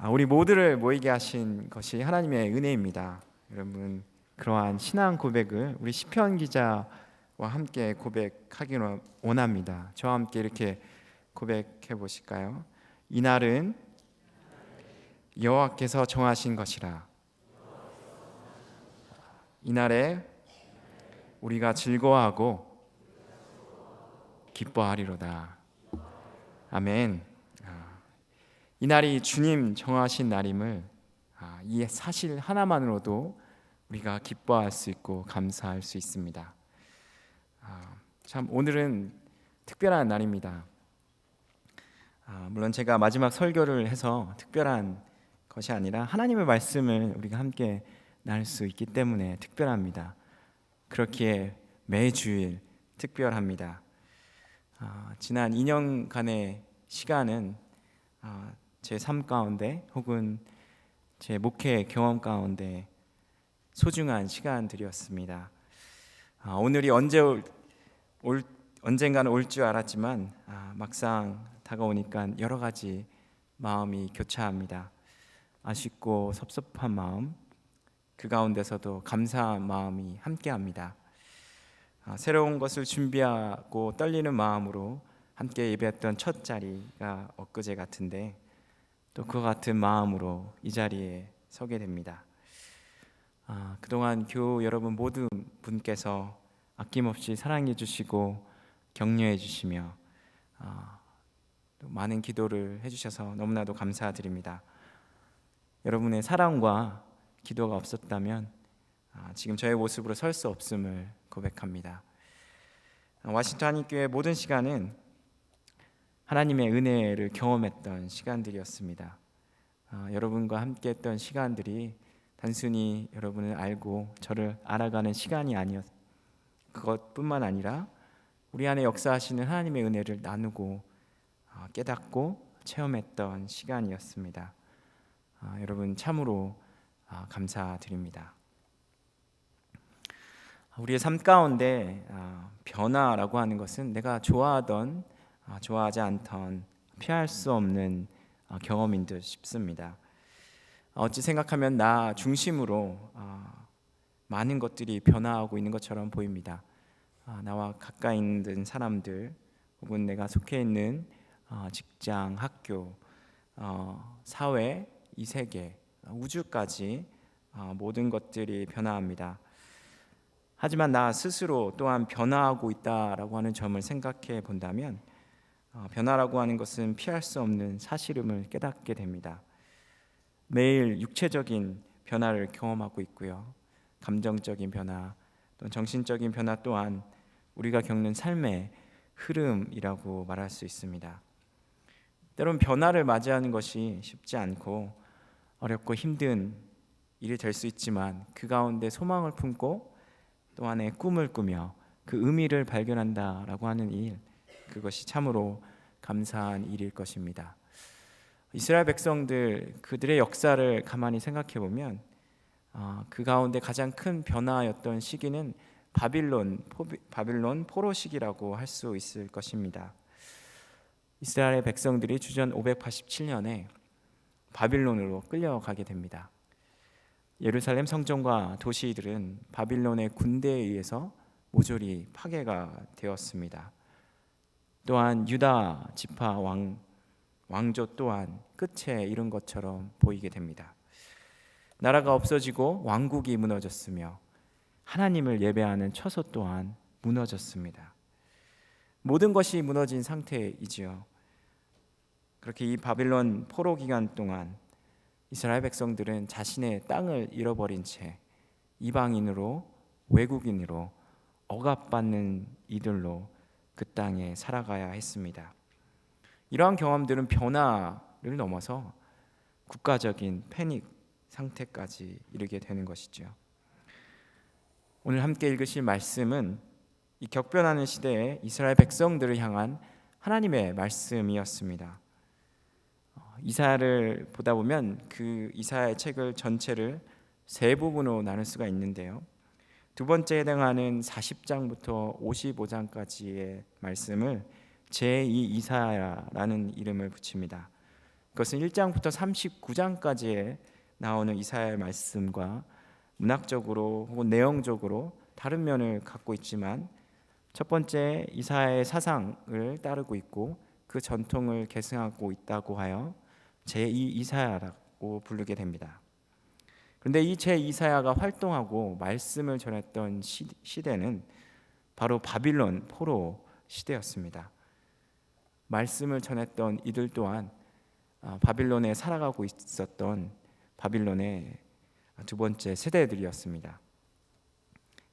우리 모두를 모이게 하신 것이 하나님의 은혜입니다. 여러분, 그러한 신앙 고백을 우리 시편 기자와 함께 고백하기를 원합니다. 저와 함께 이렇게 고백해 보실까요? 이날은 여호와께서 정하신 것이라. 이날에 우리가 즐거워하고 기뻐하리로다. 아멘. 이날이 주님 정하신 날임을 이 사실 하나만으로도 우리가 기뻐할 수 있고 감사할 수 있습니다. 참 오늘은 특별한 날입니다. 물론 제가 마지막 설교를 해서 특별한 것이 아니라 하나님의 말씀을 우리가 함께 나눌 수 있기 때문에 특별합니다. 그렇기에 매주일 특별합니다. 지난 2년간의 시간은 제 삶 가운데 혹은 제 목회 경험 가운데 소중한 시간들이었습니다. 오늘이 언젠가는 올 줄 알았지만 막상 다가오니까 여러 가지 마음이 교차합니다. 아쉽고 섭섭한 마음, 그 가운데서도 감사한 마음이 함께합니다. 새로운 것을 준비하고 떨리는 마음으로 함께 예배했던 첫 자리가 엊그제 같은데 또 그와 같은 마음으로 이 자리에 서게 됩니다. 그동안 교우 여러분 모든 분께서 아낌없이 사랑해 주시고 격려해 주시며 또 많은 기도를 해주셔서 너무나도 감사드립니다. 여러분의 사랑과 기도가 없었다면 지금 저의 모습으로 설 수 없음을 고백합니다. 와싱턴 한인교회 모든 시간은 하나님의 은혜를 경험했던 시간들이었습니다. 여러분과 함께했던 시간들이 단순히 여러분을 알고 저를 알아가는 시간이 아니었. 그것뿐만 아니라 우리 안에 역사하시는 하나님의 은혜를 나누고 깨닫고 체험했던 시간이었습니다. 여러분 참으로 감사드립니다. 우리의 삶 가운데 변화라고 하는 것은 내가 좋아하던 좋아하지 않던 피할 수 없는 경험인 듯 싶습니다. 어찌 생각하면 나 중심으로 많은 것들이 변화하고 있는 것처럼 보입니다. 나와 가까이 있는 사람들 혹은 내가 속해 있는 직장, 학교, 사회, 이 세계, 우주까지 모든 것들이 변화합니다. 하지만 나 스스로 또한 변화하고 있다라고 하는 점을 생각해 본다면 변화라고 하는 것은 피할 수 없는 사실임을 깨닫게 됩니다. 매일 육체적인 변화를 경험하고 있고요. 감정적인 변화, 또 정신적인 변화 또한 우리가 겪는 삶의 흐름이라고 말할 수 있습니다. 때론 변화를 맞이하는 것이 쉽지 않고 어렵고 힘든 일이 될 수 있지만 그 가운데 소망을 품고 또 안에 꿈을 꾸며 그 의미를 발견한다라고 하는 일, 그것이 참으로 감사한 일일 것입니다. 이스라엘 백성들 그들의 역사를 가만히 생각해 보면 그 가운데 가장 큰 변화였던 시기는 바빌론 포로 시기라고 할 수 있을 것입니다. 이스라엘 백성들이 주전 587년에 바빌론으로 끌려가게 됩니다. 예루살렘 성전과 도시들은 바빌론의 군대에 의해서 모조리 파괴가 되었습니다. 또한 유다 지파 왕조 또한 끝에 이른 것처럼 보이게 됩니다. 나라가 없어지고 왕국이 무너졌으며 하나님을 예배하는 처소 또한 무너졌습니다. 모든 것이 무너진 상태이지요. 그렇게 이 바빌론 포로 기간 동안 이스라엘 백성들은 자신의 땅을 잃어버린 채 이방인으로 외국인으로 억압받는 이들로 그 땅에 살아가야 했습니다. 이러한 경험들은 변화를 넘어서 국가적인 패닉 상태까지 이르게 되는 것이죠. 오늘 함께 읽으실 말씀은 이 격변하는 시대에 이스라엘 백성들을 향한 하나님의 말씀이었습니다. 이사야를 보다 보면 그 이사야의 책을 전체를 세 부분으로 나눌 수가 있는데요. 두 번째에 해당하는 40장부터 55장까지의 말씀을 제2 이사야라는 이름을 붙입니다. 그것은 1장부터 39장까지에 나오는 이사야의 말씀과 문학적으로 혹은 내용적으로 다른 면을 갖고 있지만, 첫 번째 이사야의 사상을 따르고 있고 그 전통을 계승하고 있다고 하여 제2 이사야라고 부르게 됩니다. 그런데 이 제2사야가 활동하고 말씀을 전했던 시대는 바로 바빌론 포로 시대였습니다. 말씀을 전했던 이들 또한 바빌론에 살아가고 있었던 바빌론의 두 번째 세대들이었습니다.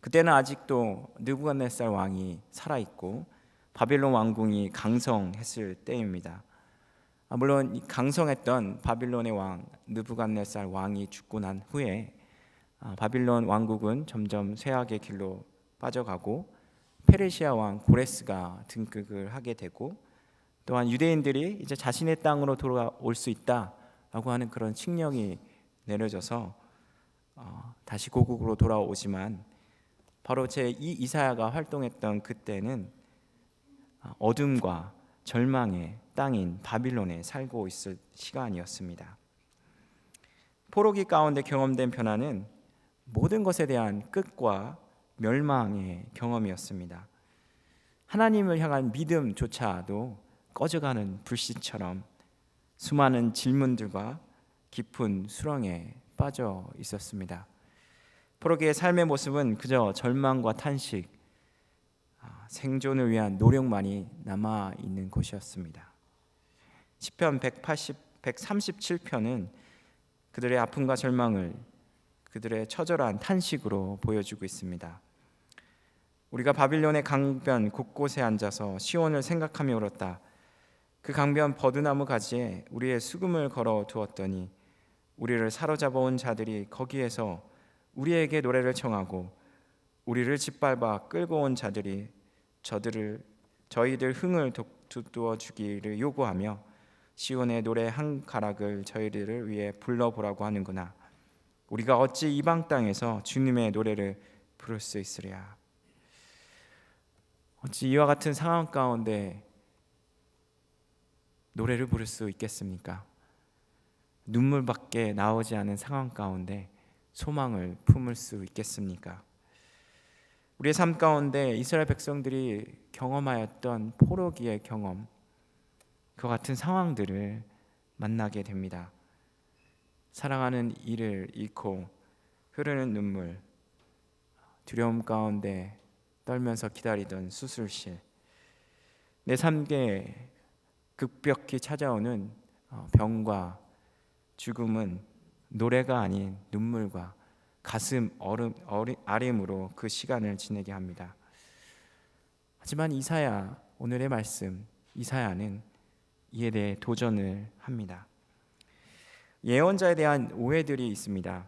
그때는 아직도 느부갓네살 왕이 살아있고 바빌론 왕궁이 강성했을 때입니다. 물론 강성했던 바빌론의 왕 느부갓네살 왕이 죽고 난 후에 바빌론 왕국은 점점 쇠악의 길로 빠져가고 페르시아 왕 고레스가 등극을 하게 되고, 또한 유대인들이 이제 자신의 땅으로 돌아올 수 있다라고 하는 그런 칙령이 내려져서 다시 고국으로 돌아오지만, 바로 제2 이사야가 활동했던 그때는 어둠과 절망의 땅인 바빌론에 살고 있을 시간이었습니다. 포로기 가운데 경험된 변화는 모든 것에 대한 끝과 멸망의 경험이었습니다. 하나님을 향한 믿음조차도 꺼져가는 불씨처럼 수많은 질문들과 깊은 수렁에 빠져 있었습니다. 포로기의 삶의 모습은 그저 절망과 탄식, 생존을 위한 노력만이 남아 있는 곳이었습니다. 시편 137편은 그들의 아픔과 절망을 그들의 처절한 탄식으로 보여주고 있습니다. 우리가 바빌론의 강변 곳곳에 앉아서 시온을 생각하며 울었다. 그 강변 버드나무 가지에 우리의 수금을 걸어 두었더니 우리를 사로잡아 온 자들이 거기에서 우리에게 노래를 청하고 우리를 짓밟아 끌고 온 자들이 저희들 흥을 돋워 주기를 요구하며 시온의 노래 한 가락을 저희들을 위해 불러보라고 하는구나. 우리가 어찌 이방 땅에서 주님의 노래를 부를 수 있으랴. 어찌 이와 같은 상황 가운데 노래를 부를 수 있겠습니까? 눈물밖에 나오지 않은 상황 가운데 소망을 품을 수 있겠습니까? 우리의 삶 가운데 이스라엘 백성들이 경험하였던 포로기의 경험, 그 같은 상황들을 만나게 됩니다. 사랑하는 이를 잃고 흐르는 눈물, 두려움 가운데 떨면서 기다리던 수술실, 내 삶에 급격히 찾아오는 병과 죽음은 노래가 아닌 눈물과 가슴 아림으로 그 시간을 지내게 합니다. 하지만 이사야, 오늘의 말씀 이사야는 이에 대해 도전을 합니다. 예언자에 대한 오해들이 있습니다.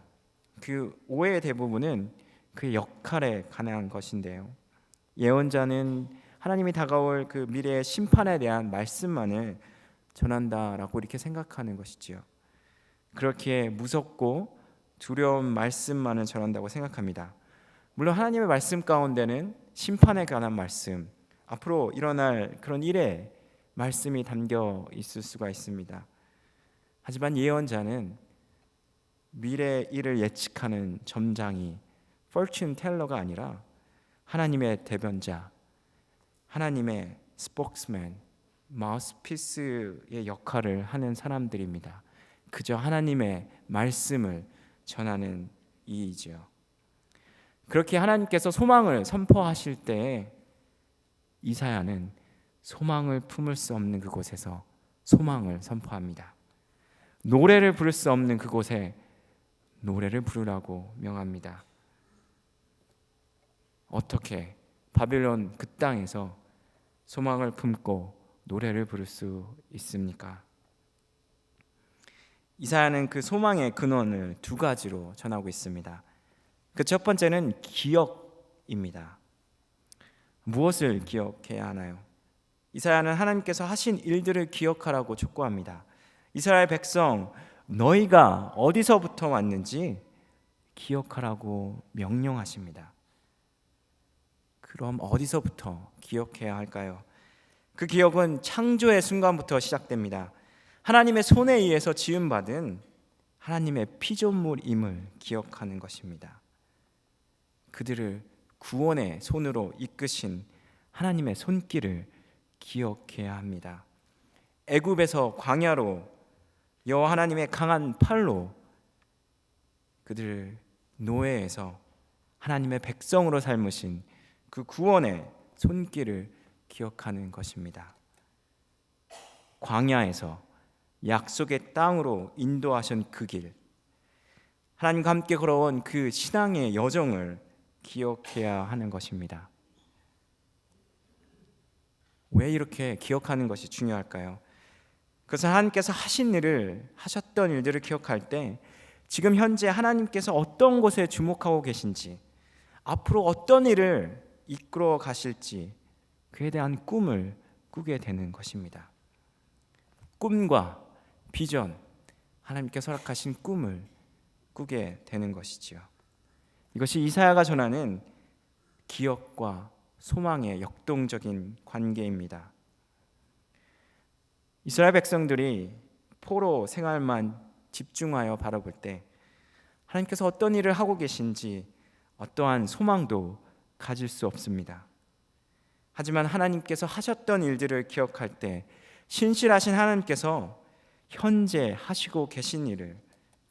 그 오해의 대부분은 그의 역할에 관한 것인데요, 예언자는 하나님이 다가올 그 미래의 심판에 대한 말씀만을 전한다라고 이렇게 생각하는 것이지요. 그렇게 무섭고 두려운 말씀만을 전한다고 생각합니다. 물론 하나님의 말씀 가운데는 심판에 관한 말씀, 앞으로 일어날 그런 일에 말씀이 담겨 있을 수가 있습니다. 하지만 예언자는 미래 일을 예측하는 점장이, fortune teller가 아니라 하나님의 대변자, 하나님의 spokesman, 마우스피스의 역할을 하는 사람들입니다. 그저 하나님의 말씀을 전하는 이이지요. 그렇게 하나님께서 소망을 선포하실 때 이사야는 소망을 품을 수 없는 그곳에서 소망을 선포합니다. 노래를 부를 수 없는 그곳에 노래를 부르라고 명합니다. 어떻게 바빌론 그 땅에서 소망을 품고 노래를 부를 수 있습니까? 이사야는 그 소망의 근원을 두 가지로 전하고 있습니다. 그 첫 번째는 기억입니다. 무엇을 기억해야 하나요? 이사야는 하나님께서 하신 일들을 기억하라고 촉구합니다. 이스라엘 백성, 너희가 어디서부터 왔는지 기억하라고 명령하십니다. 그럼 어디서부터 기억해야 할까요? 그 기억은 창조의 순간부터 시작됩니다. 하나님의 손에 의해서 지음받은 하나님의 피조물임을 기억하는 것입니다. 그들을 구원의 손으로 이끄신 하나님의 손길을 기억해야 합니다. 애굽에서 광야로 여호와 하나님의 강한 팔로 그들을 노예에서 하나님의 백성으로 삶으신 그 구원의 손길을 기억하는 것입니다. 광야에서 약속의 땅으로 인도하신 그 길, 하나님과 함께 걸어온 그 신앙의 여정을 기억해야 하는 것입니다. 왜 이렇게 기억하는 것이 중요할까요? 그것은 하나님께서 하셨던 일들을 기억할 때 지금 현재 하나님께서 어떤 것에 주목하고 계신지, 앞으로 어떤 일을 이끌어 가실지 그에 대한 꿈을 꾸게 되는 것입니다. 꿈과 비전, 하나님께서 허락하신 꿈을 꾸게 되는 것이지요. 이것이 이사야가 전하는 기억과 소망의 역동적인 관계입니다. 이스라엘 백성들이 포로 생활만 집중하여 바라볼 때 하나님께서 어떤 일을 하고 계신지 어떠한 소망도 가질 수 없습니다. 하지만 하나님께서 하셨던 일들을 기억할 때 신실하신 하나님께서 현재 하시고 계신 일을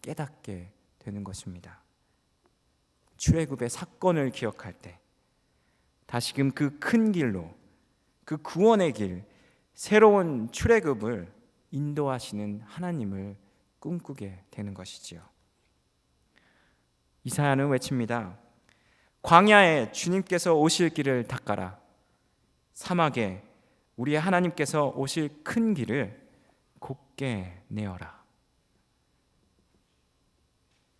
깨닫게 되는 것입니다. 출애굽의 사건을 기억할 때 다시금 그 큰 길로, 그 구원의 길, 새로운 출애굽을 인도하시는 하나님을 꿈꾸게 되는 것이지요. 이사야는 외칩니다. 광야에 주님께서 오실 길을 닦아라. 사막에 우리의 하나님께서 오실 큰 길을 곧게 내어라.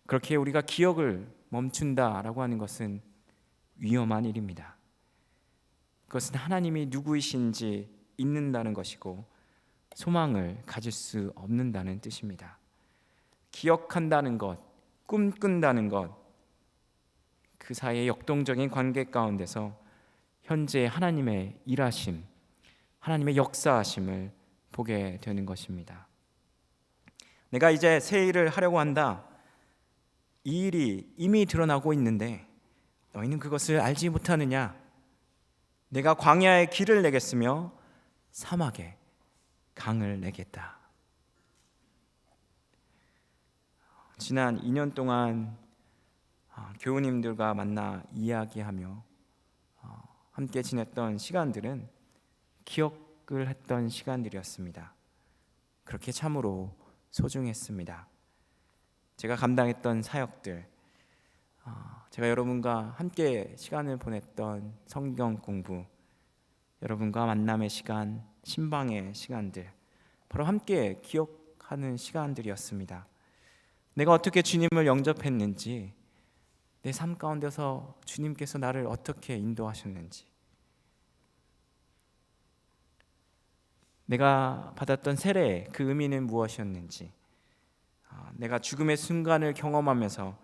그렇게 우리가 기억을 멈춘다라고 하는 것은 위험한 일입니다. 그것은 하나님이 누구이신지 잊는다는 것이고 소망을 가질 수 없는다는 뜻입니다. 기억한다는 것, 꿈꾼다는 것, 그 사이의 역동적인 관계 가운데서 현재 하나님의 일하심, 하나님의 역사하심을 보게 되는 것입니다. 내가 이제 새 일을 하려고 한다. 이 일이 이미 드러나고 있는데 너희는 그것을 알지 못하느냐? 내가 광야에 길을 내겠으며 사막에 강을 내겠다. 지난 2년 동안 교우님들과 만나 이야기하며 함께 지냈던 시간들은 기억을 했던 시간들이었습니다. 그렇게 참으로 소중했습니다. 제가 감당했던 사역들, 제가 여러분과 함께 시간을 보냈던 성경 공부, 여러분과 만남의 시간, 신방의 시간들, 바로 함께 기억하는 시간들이었습니다. 내가 어떻게 주님을 영접했는지, 내 삶 가운데서 주님께서 나를 어떻게 인도하셨는지, 내가 받았던 세례 그 의미는 무엇이었는지, 내가 죽음의 순간을 경험하면서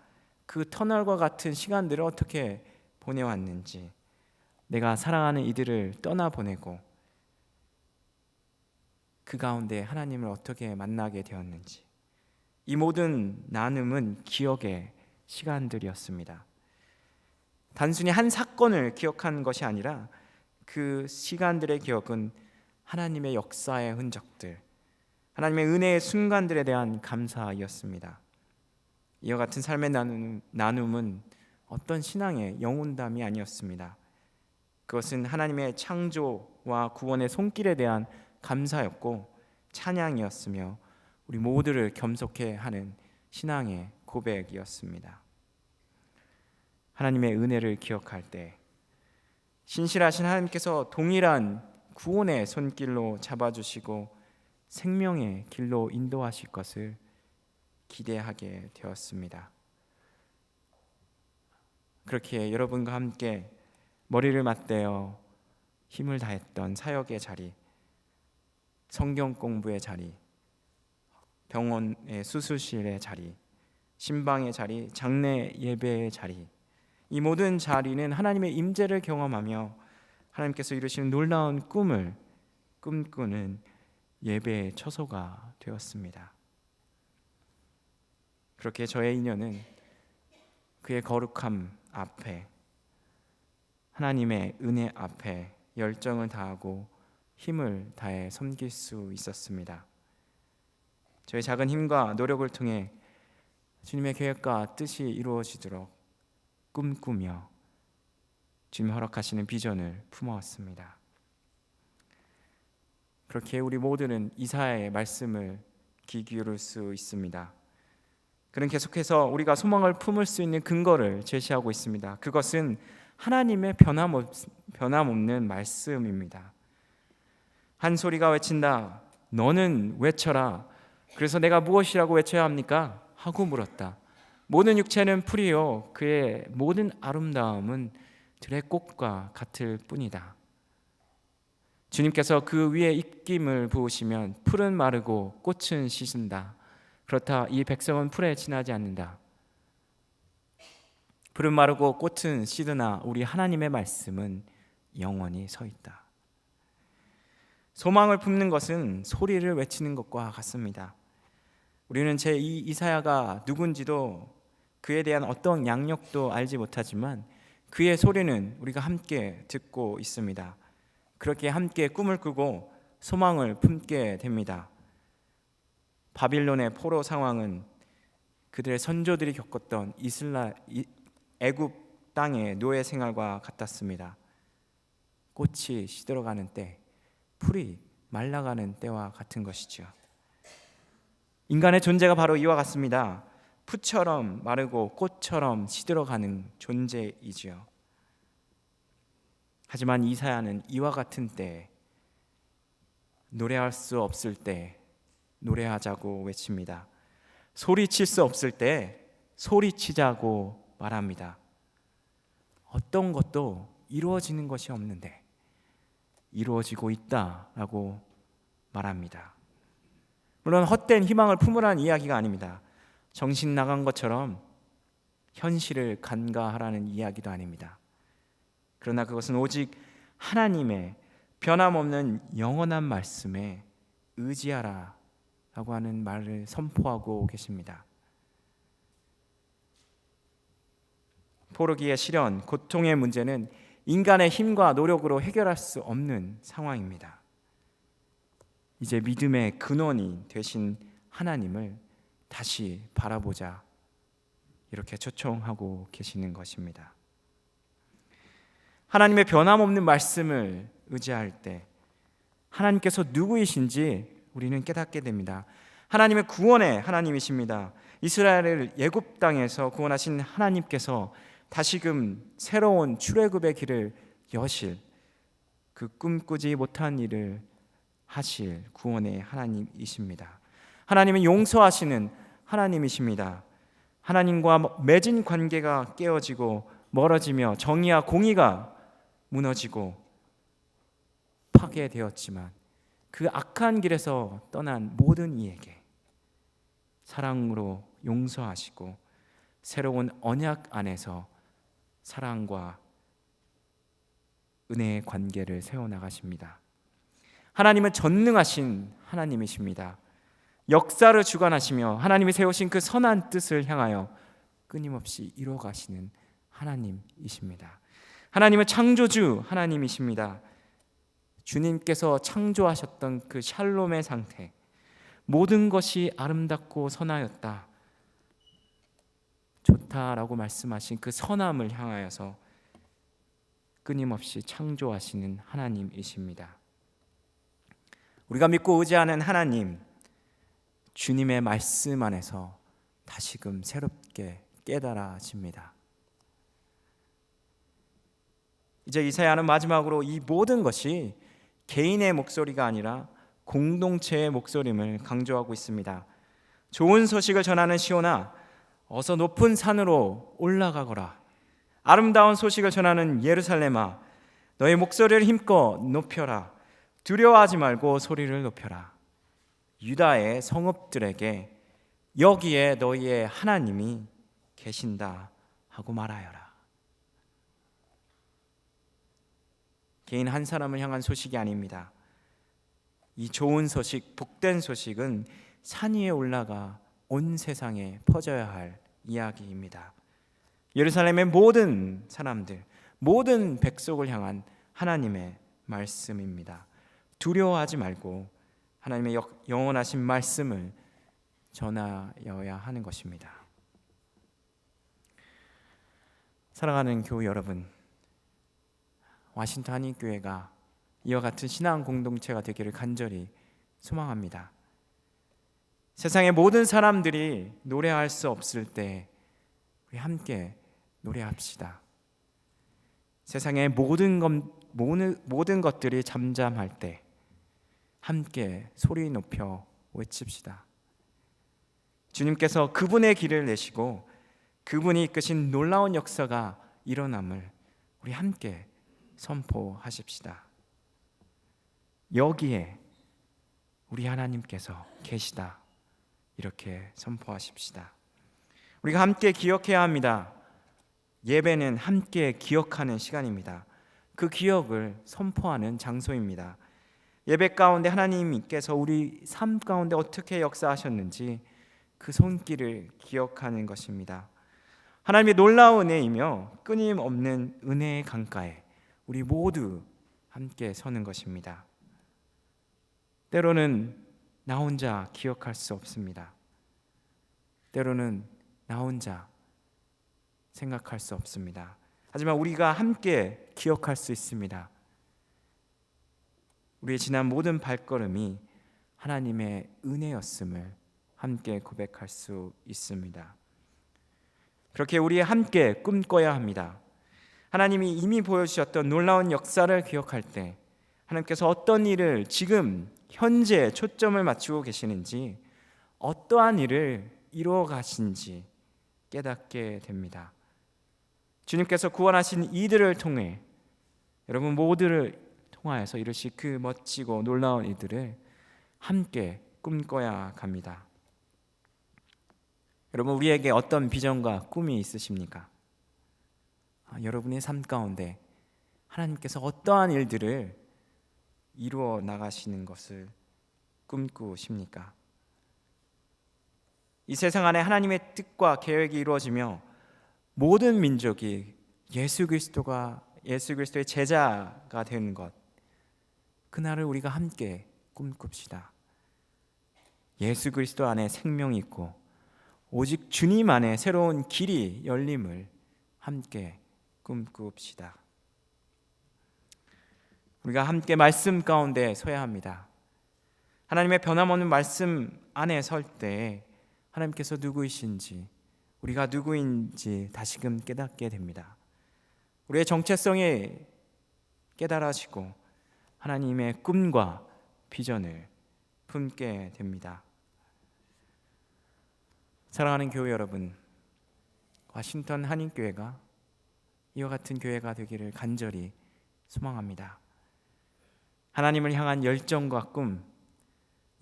그 터널과 같은 시간들을 어떻게 보내왔는지, 내가 사랑하는 이들을 떠나보내고 그 가운데 하나님을 어떻게 만나게 되었는지, 이 모든 나눔은 기억의 시간들이었습니다. 단순히 한 사건을 기억한 것이 아니라 그 시간들의 기억은 하나님의 역사의 흔적들, 하나님의 은혜의 순간들에 대한 감사이었습니다. 이와 같은 삶의 나눔은 어떤 신앙의 영혼담이 아니었습니다. 그것은 하나님의 창조와 구원의 손길에 대한 감사였고 찬양이었으며 우리 모두를 겸손케 하는 신앙의 고백이었습니다. 하나님의 은혜를 기억할 때 신실하신 하나님께서 동일한 구원의 손길로 잡아주시고 생명의 길로 인도하실 것을 기대하게 되었습니다. 그렇게 여러분과 함께 머리를 맞대어 힘을 다했던 사역의 자리, 성경 공부의 자리, 병원의 수술실의 자리, 신방의 자리, 장례 예배의 자리, 이 모든 자리는 하나님의 임재를 경험하며 하나님께서 이루시는 놀라운 꿈을 꿈꾸는 예배의 처소가 되었습니다. 그렇게 저의 인연은 그의 거룩함 앞에, 하나님의 은혜 앞에 열정을 다하고 힘을 다해 섬길 수 있었습니다. 저의 작은 힘과 노력을 통해 주님의 계획과 뜻이 이루어지도록 꿈꾸며 주님 허락하시는 비전을 품어왔습니다. 그렇게 우리 모두는 이사야의 말씀을 귀 기울일 수 있습니다. 그는 계속해서 우리가 소망을 품을 수 있는 근거를 제시하고 있습니다. 그것은 하나님의 변함없는 말씀입니다. 한 소리가 외친다. 너는 외쳐라. 그래서 내가 무엇이라고 외쳐야 합니까? 하고 물었다. 모든 육체는 풀이요 그의 모든 아름다움은 들의 꽃과 같을 뿐이다. 주님께서 그 위에 입김을 부으시면 풀은 마르고 꽃은 시든다. 그렇다 이 백성은 풀에 지나지 않는다. 풀은 마르고 꽃은 시드나 우리 하나님의 말씀은 영원히 서 있다. 소망을 품는 것은 소리를 외치는 것과 같습니다. 우리는 제2 이사야가 누군지도 그에 대한 어떤 양력도 알지 못하지만 그의 소리는 우리가 함께 듣고 있습니다. 그렇게 함께 꿈을 꾸고 소망을 품게 됩니다. 바빌론의 포로 상황은 그들의 선조들이 겪었던 애굽 땅의 노예 생활과 같았습니다. 꽃이 시들어가는 때, 풀이 말라가는 때와 같은 것이죠. 인간의 존재가 바로 이와 같습니다. 풀처럼 마르고 꽃처럼 시들어가는 존재이지요. 하지만 이사야는 이와 같은 때, 노래할 수 없을 때 노래하자고 외칩니다. 소리칠 수 없을 때 소리치자고 말합니다. 어떤 것도 이루어지는 것이 없는데 이루어지고 있다라고 말합니다. 물론 헛된 희망을 품으라는 이야기가 아닙니다. 정신 나간 것처럼 현실을 간과하라는 이야기도 아닙니다. 그러나 그것은 오직 하나님의 변함없는 영원한 말씀에 의지하라 라고 하는 말을 선포하고 계십니다. 포로기의 시련, 고통의 문제는 인간의 힘과 노력으로 해결할 수 없는 상황입니다. 이제 믿음의 근원이 되신 하나님을 다시 바라보자 이렇게 초청하고 계시는 것입니다. 하나님의 변함없는 말씀을 의지할 때 하나님께서 누구이신지 우리는 깨닫게 됩니다. 하나님의 구원의 하나님이십니다. 이스라엘을 애굽 땅에서 구원하신 하나님께서 다시금 새로운 출애굽의 길을 여실, 그 꿈꾸지 못한 일을 하실 구원의 하나님이십니다. 하나님은 용서하시는 하나님이십니다. 하나님과 맺은 관계가 깨어지고 멀어지며 정의와 공의가 무너지고 파괴되었지만 그 악한 길에서 떠난 모든 이에게 사랑으로 용서하시고 새로운 언약 안에서 사랑과 은혜의 관계를 세워나가십니다. 하나님은 전능하신 하나님이십니다. 역사를 주관하시며 하나님이 세우신 그 선한 뜻을 향하여 끊임없이 이루어가시는 하나님이십니다. 하나님은 창조주 하나님이십니다. 주님께서 창조하셨던 그 샬롬의 상태, 모든 것이 아름답고 선하였다, 좋다라고 말씀하신 그 선함을 향하여서 끊임없이 창조하시는 하나님이십니다. 우리가 믿고 의지하는 하나님, 주님의 말씀 안에서 다시금 새롭게 깨달아집니다. 이제 이사야는 마지막으로 이 모든 것이 개인의 목소리가 아니라 공동체의 목소림을 강조하고 있습니다. 좋은 소식을 전하는 시온아, 어서 높은 산으로 올라가거라. 아름다운 소식을 전하는 예루살렘아, 너의 목소리를 힘껏 높여라. 두려워하지 말고 소리를 높여라. 유다의 성읍들에게 여기에 너희의 하나님이 계신다 하고 말하여라. 개인 한 사람을 향한 소식이 아닙니다. 이 좋은 소식, 복된 소식은 산 위에 올라가 온 세상에 퍼져야 할 이야기입니다. 예루살렘의 모든 사람들, 모든 백성을 향한 하나님의 말씀입니다. 두려워하지 말고 하나님의 영원하신 말씀을 전하여야 하는 것입니다. 사랑하는 교우 여러분, 와싱턴 한인교회가 이와 같은 신앙 공동체가 되기를 간절히 소망합니다. 세상의 모든 사람들이 노래할 수 없을 때 우리 함께 노래합시다. 세상의 모든 것들이 잠잠할 때 함께 소리 높여 외칩시다. 주님께서 그분의 길을 내시고 그분이 이끄신 놀라운 역사가 일어남을 우리 함께 선포하십시다. 여기에 우리 하나님께서 계시다, 이렇게 선포하십시다. 우리가 함께 기억해야 합니다. 예배는 함께 기억하는 시간입니다. 그 기억을 선포하는 장소입니다. 예배 가운데 하나님께서 우리 삶 가운데 어떻게 역사하셨는지 그 손길을 기억하는 것입니다. 하나님의 놀라운 은혜이며 끊임없는 은혜의 강가에 우리 모두 함께 서는 것입니다. 때로는 나 혼자 기억할 수 없습니다. 때로는 나 혼자 생각할 수 없습니다. 하지만 우리가 함께 기억할 수 있습니다. 우리의 지난 모든 발걸음이 하나님의 은혜였음을 함께 고백할 수 있습니다. 그렇게 우리 함께 꿈꿔야 합니다. 하나님이 이미 보여주셨던 놀라운 역사를 기억할 때 하나님께서 어떤 일을 지금 현재 초점을 맞추고 계시는지, 어떠한 일을 이루어 가신지 깨닫게 됩니다. 주님께서 구원하신 이들을 통해 여러분 모두를 통하여서 이루실 그 멋지고 놀라운 일들을 함께 꿈꿔야 합니다. 여러분, 우리에게 어떤 비전과 꿈이 있으십니까? 여러분의 삶 가운데 하나님께서 어떠한 일들을 이루어 나가시는 것을 꿈꾸십니까? 이 세상 안에 하나님의 뜻과 계획이 이루어지며 모든 민족이 예수 그리스도의 제자가 되는 것, 그날을 우리가 함께 꿈꿉시다. 예수 그리스도 안에 생명이 있고 오직 주님 안에 새로운 길이 열림을 함께 꿈꿉시다. 우리가 함께 말씀 가운데 서야 합니다. 하나님의 변함없는 말씀 안에 설 때 하나님께서 누구이신지, 우리가 누구인지 다시금 깨닫게 됩니다. 우리의 정체성이 깨달아지고 하나님의 꿈과 비전을 품게 됩니다. 사랑하는 교회 여러분, 와싱턴 한인교회가 이와 같은 교회가 되기를 간절히 소망합니다. 하나님을 향한 열정과 꿈,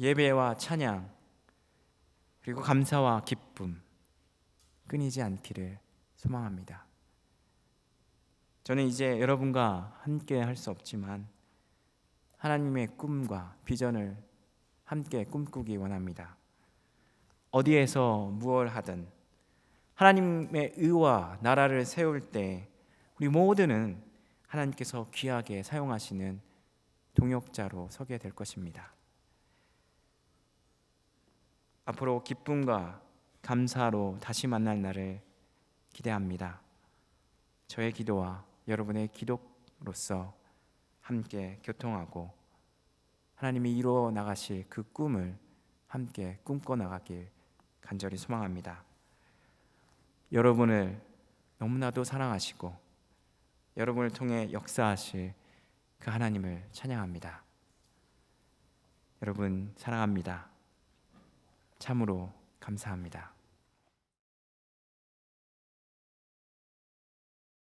예배와 찬양, 그리고 감사와 기쁨 끊이지 않기를 소망합니다. 저는 이제 여러분과 함께 할 수 없지만 하나님의 꿈과 비전을 함께 꿈꾸기 원합니다. 어디에서 무엇을 하든 하나님의 의와 나라를 세울 때 우리 모두는 하나님께서 귀하게 사용하시는 동역자로 서게 될 것입니다. 앞으로 기쁨과 감사로 다시 만날 날을 기대합니다. 저의 기도와 여러분의 기도로서 함께 교통하고 하나님이 이루어 나가실 그 꿈을 함께 꿈꿔 나가길 간절히 소망합니다. 여러분을 너무나도 사랑하시고 여러분을 통해 역사하실 그 하나님을 찬양합니다. 여러분 사랑합니다. 참으로 감사합니다.